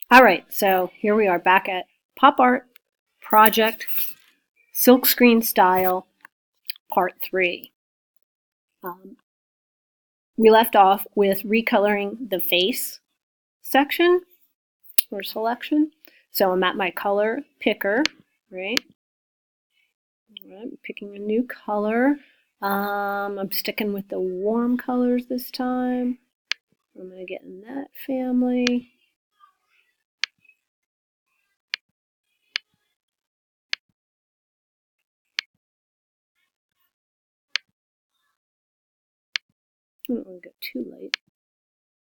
All right, so here we are back at Pop Art Project Silkscreen Style Part 3. Um, we left off with recoloring the face section or selection. So I'm at my color picker, right? I'm picking a new color. I'm sticking with the warm colors this time. I'm going to get in that family. I don't want to go too light.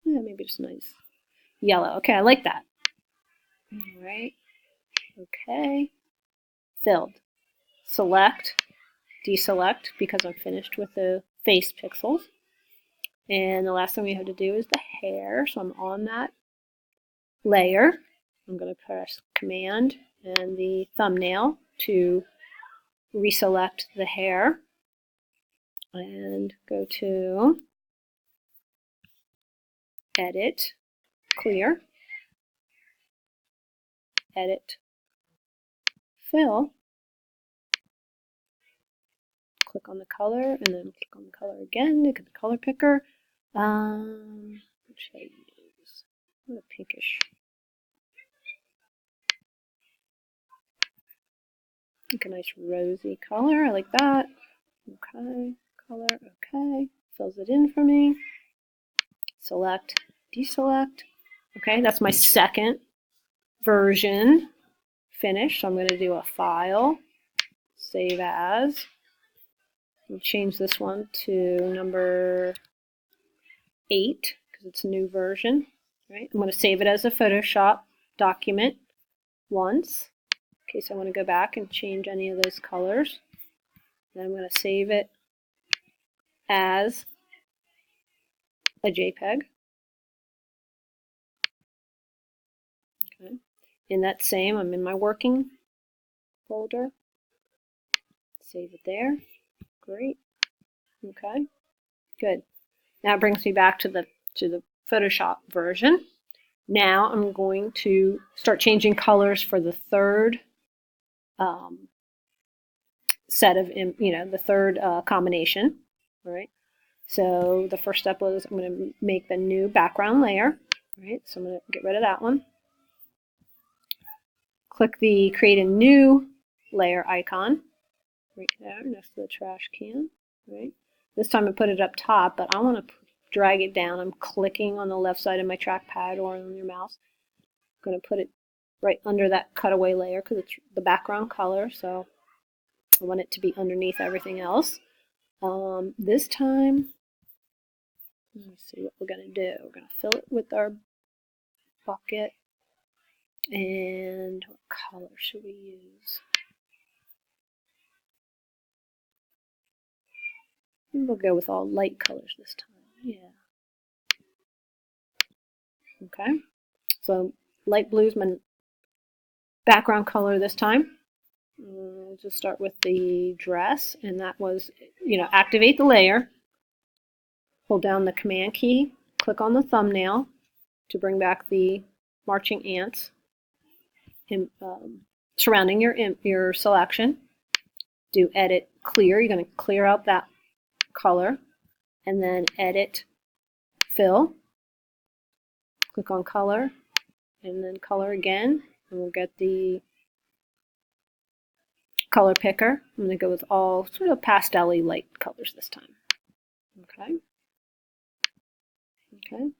Yeah, maybe just nice yellow. Okay, I like that. All right. Okay. Filled. Select, deselect because I'm finished with the face pixels. And the last thing we have to do is the hair. So I'm on that layer. I'm going to press Command and the thumbnail to reselect the hair. And go to Edit, Clear, Edit, Fill. Click on the color and then click on the color again to get the color picker. What should I use? What a pinkish. Like a nice rosy color. I like that. Okay, color, okay. Fills it in for me. Select, deselect. Okay, that's my second version finished. So I'm going to do a file, save as. I'll change this one to number 8 because it's a new version. Right? I'm going to save it as a Photoshop document once in case I want to go back and change any of those colors. Then I'm going to save it as a JPEG. Okay. In that same, I'm in my working folder. Save it there. Great. Okay. Good. Now it brings me back to the Photoshop version. Now I'm going to start changing colors for the third set of, the third combination. All right. So the first step was I'm going to make the new background layer. Right. So I'm going to get rid of that one. Click the Create a New Layer icon right there next to the trash can. Right. This time I put it up top, but I want to drag it down. I'm clicking on the left side of my trackpad or on your mouse. I'm going to put it right under that cutaway layer because it's the background color, so I want it to be underneath everything else. This time, let me see what we're going to do. We're going to fill it with our bucket. And what color should we use? We'll go with all light colors this time. Yeah. Okay. So light blue is my background color this time. We'll just start with the dress, and that was, activate the layer. Hold down the Command key, click on the thumbnail to bring back the marching ants surrounding your selection. Do Edit, Clear. You're going to clear out that color, and then Edit, Fill. Click on Color, and then Color again, and we'll get the color picker. I'm going to go with all sort of pastel-y light colors this time. Okay. Okay.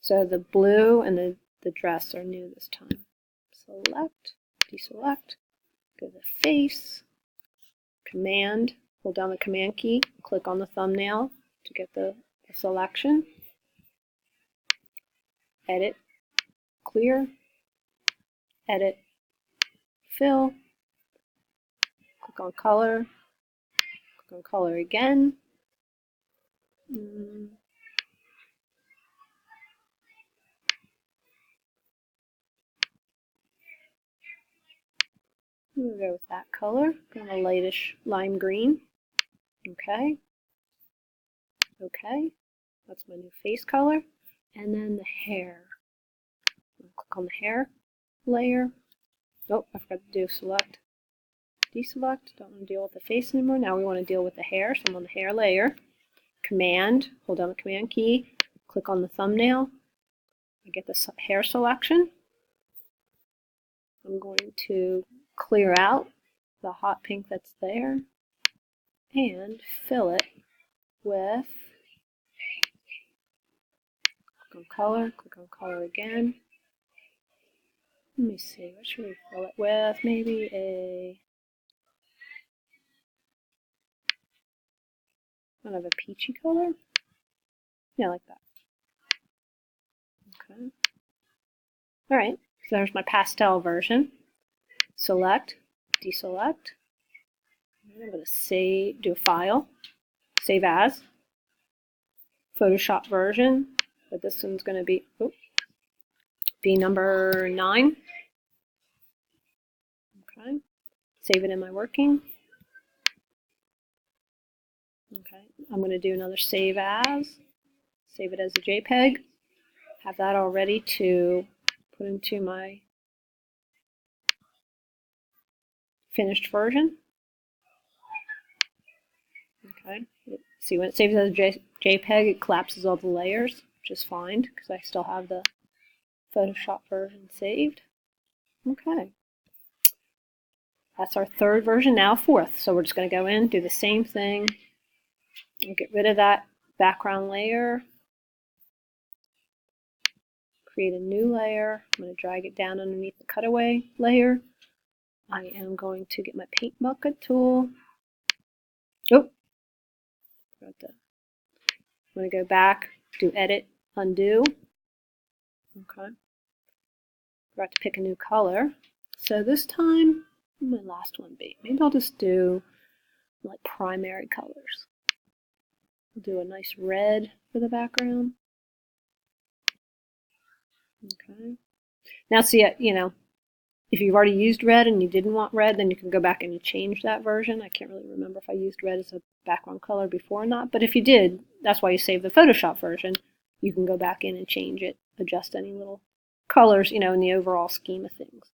So the blue and the dress are new this time. Select, deselect, go to face, Command, hold down the Command key, click on the thumbnail to get the selection, Edit, Clear, Edit, Fill, click on Color, click on Color again. We'll go with that color, kind of a lightish lime green. Okay. Okay. That's my new face color. And then the hair. I'll click click on the hair layer. Oh, I forgot to do select, deselect. Don't want to deal with the face anymore. Now we want to deal with the hair. So I'm on the hair layer. Command, hold down the Command key, click on the thumbnail. I get the hair selection. I'm going to clear out the hot pink that's there and fill it with, click on color again. Let me see, what should we fill it with? Maybe a kind of a peachy color? Yeah, like that. Okay. All right, so there's my pastel version. Select, deselect. I'm going to do a file, save as, Photoshop version, but this one's going to be number 9. Okay, save it in my working. Okay, I'm going to do another save as, save it as a JPEG, have that all ready to put into my finished version. Okay, see when it saves as a JPEG, it collapses all the layers, which is fine because I still have the Photoshop version saved. Okay, that's our 3rd version, now 4th. So we're just going to go in, do the same thing. We'll get rid of that background layer, create a new layer. I'm going to drag it down underneath the cutaway layer. I am going to get my paint bucket tool. Oh, I'm going to go back, do edit, undo. Okay. Forgot to pick a new color. So this time, what will my last one be? Maybe I'll just do like primary colors. I'll do a nice red for the background. Okay. Now see, you know, if you've already used red and you didn't want red, then you can go back and change that version. I can't really remember if I used red as a background color before or not, but if you did, that's why you save the Photoshop version. You can go back in and change it, adjust any little colors, you know, in the overall scheme of things.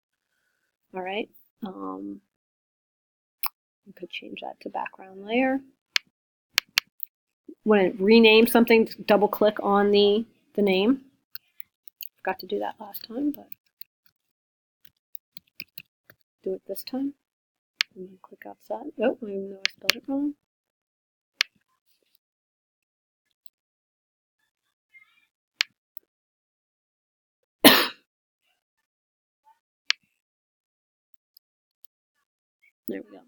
All right. You could change that to background layer. When it renames something, double click on the name. Forgot to do that last time, but do it this time. And then click outside. Oh, I even know I spelled it wrong. There we go.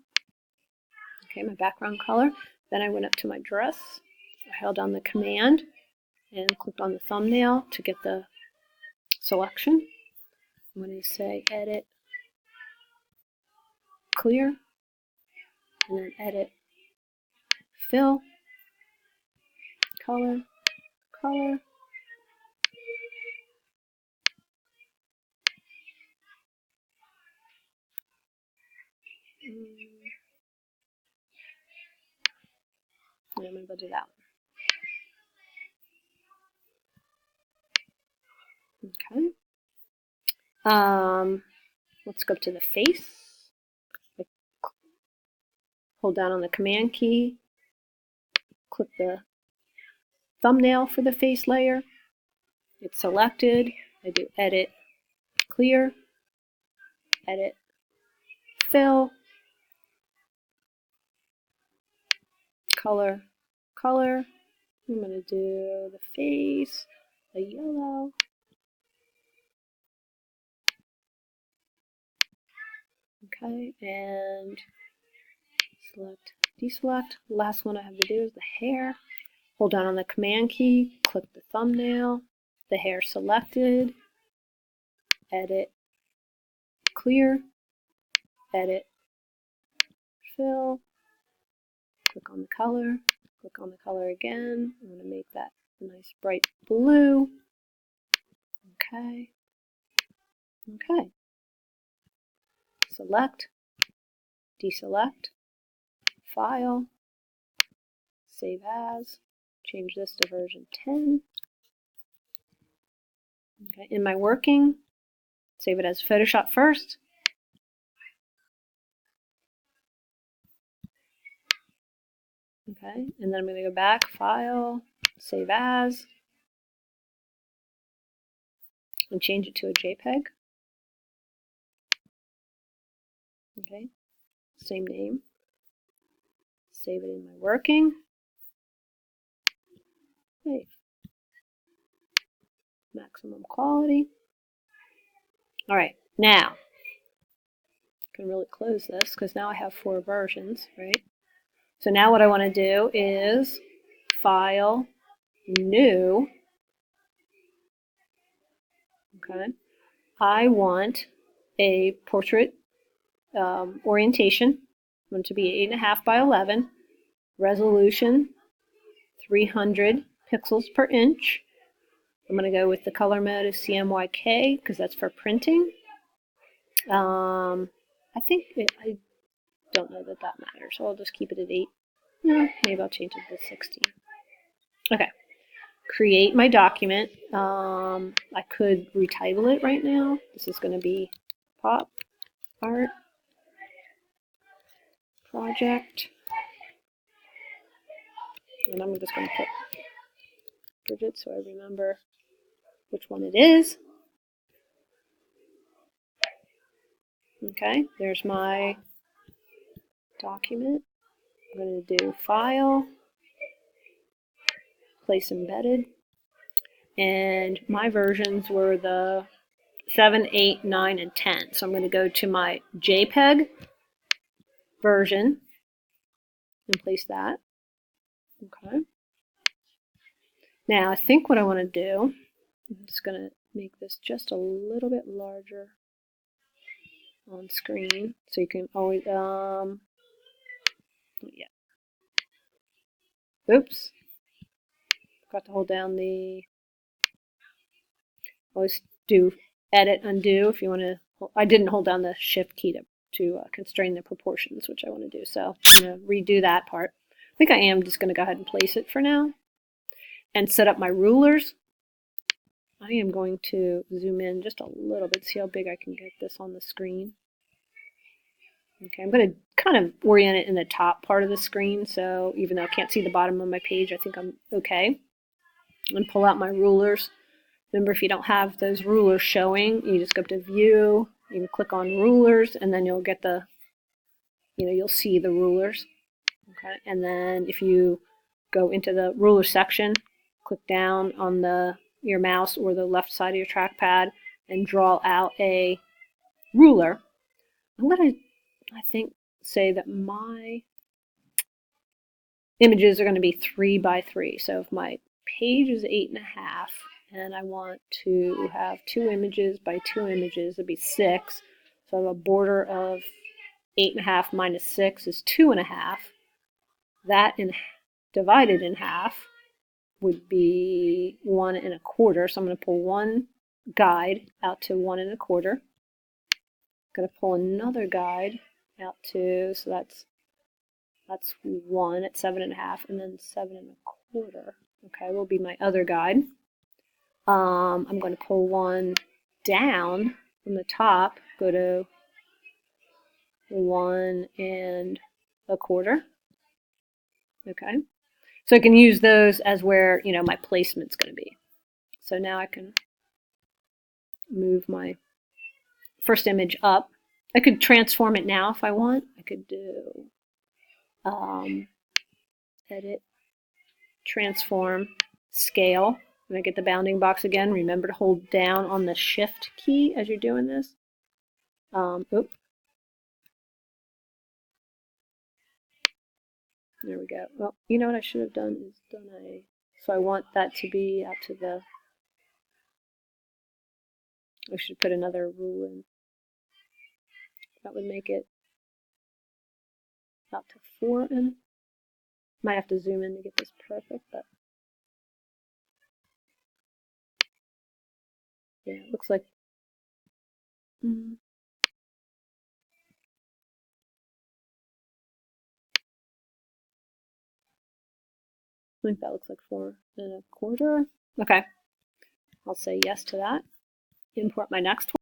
Okay, my background color. Then I went up to my dress. I held down the Command and clicked on the thumbnail to get the selection. I'm going to say Edit, Clear, and then Edit, Fill, Color, Color. And I'm going to go do that one. Okay. Let's go to the face. Hold down on the Command key, click the thumbnail for the face layer. It's selected. I do Edit, Clear, Edit, Fill, Color, Color. I'm going to do the face, a yellow. Okay, and select, deselect. Last one I have to do is the hair. Hold down on the Command key, click the thumbnail, the hair selected, Edit, Clear, Edit, Fill, click on the color, click on the color again. I'm going to make that a nice bright blue. Okay. Okay. Select, deselect, File, Save As, change this to version 10. Okay. In my working, Save it as Photoshop first. Okay, and then I'm going to go back, File, Save As, and change it to a JPEG. Okay, same name. Save it in my working. Save. Maximum quality. All right, now I can really close this because now I have 4 versions, right? So now what I want to do is File, New. Okay, I want a portrait orientation. I want it to be 8.5 by 11, resolution 300 pixels per inch. I'm going to go with the color mode of CMYK because that's for printing. I think I don't know that matters, so I'll just keep it at 8. No, maybe I'll change it to 16. Okay, create my document. I could retitle it right now. This is going to be Pop Art Project, and I'm just going to put Bridget so I remember which one it is. Okay, there's my document. I'm going to do File, Place Embedded, and my versions were the 7, 8, 9, and 10. So I'm going to go to my JPEG version and place that. Okay. Now I think what I want to do, I'm just going to make this just a little bit larger on screen so you can always, yeah. Oops. Got to hold down the, always do edit, undo if you want to. I didn't hold down the shift key to constrain the proportions, which I want to do. So I'm going to redo that part. I think I am just going to go ahead and place it for now and set up my rulers. I am going to zoom in just a little bit, see how big I can get this on the screen. Okay, I'm going to kind of orient it in the top part of the screen, so even though I can't see the bottom of my page, I think I'm okay. And pull out my rulers. Remember, if you don't have those rulers showing, you just go up to View, you can click on Rulers, and then you'll get the, you'll see the rulers. Okay, and then if you go into the ruler section, click down on your mouse or the left side of your trackpad and draw out a ruler. I'm going to, I think, say that my images are going to be 3 by 3. So if my page is 8.5 and I want to have 2 images by 2 images, it'd be 6. So I have a border of 8.5 minus 6 is 2.5. That divided in half would be 1 1/4. So I'm going to pull one guide out to 1 1/4. I'm going to pull another guide out to, so that's 1 at 7.5, and then 7 1/4. Okay, will be my other guide. I'm going to pull one down from the top, go to 1 1/4. Okay, so I can use those as where my placement's going to be. So now I can move my first image up. I could transform it now if I want. I could do Edit, Transform, Scale. When I get the bounding box again, remember to hold down on the Shift key as you're doing this. Oops. There we go. Well, you know what I should have done is so I want that to be out to the, I should put another rule in. That would make it out to 4 in. Might have to zoom in to get this perfect, but yeah, it looks like I think that looks like 4 1/4. Okay, I'll say yes to that. Import my next one.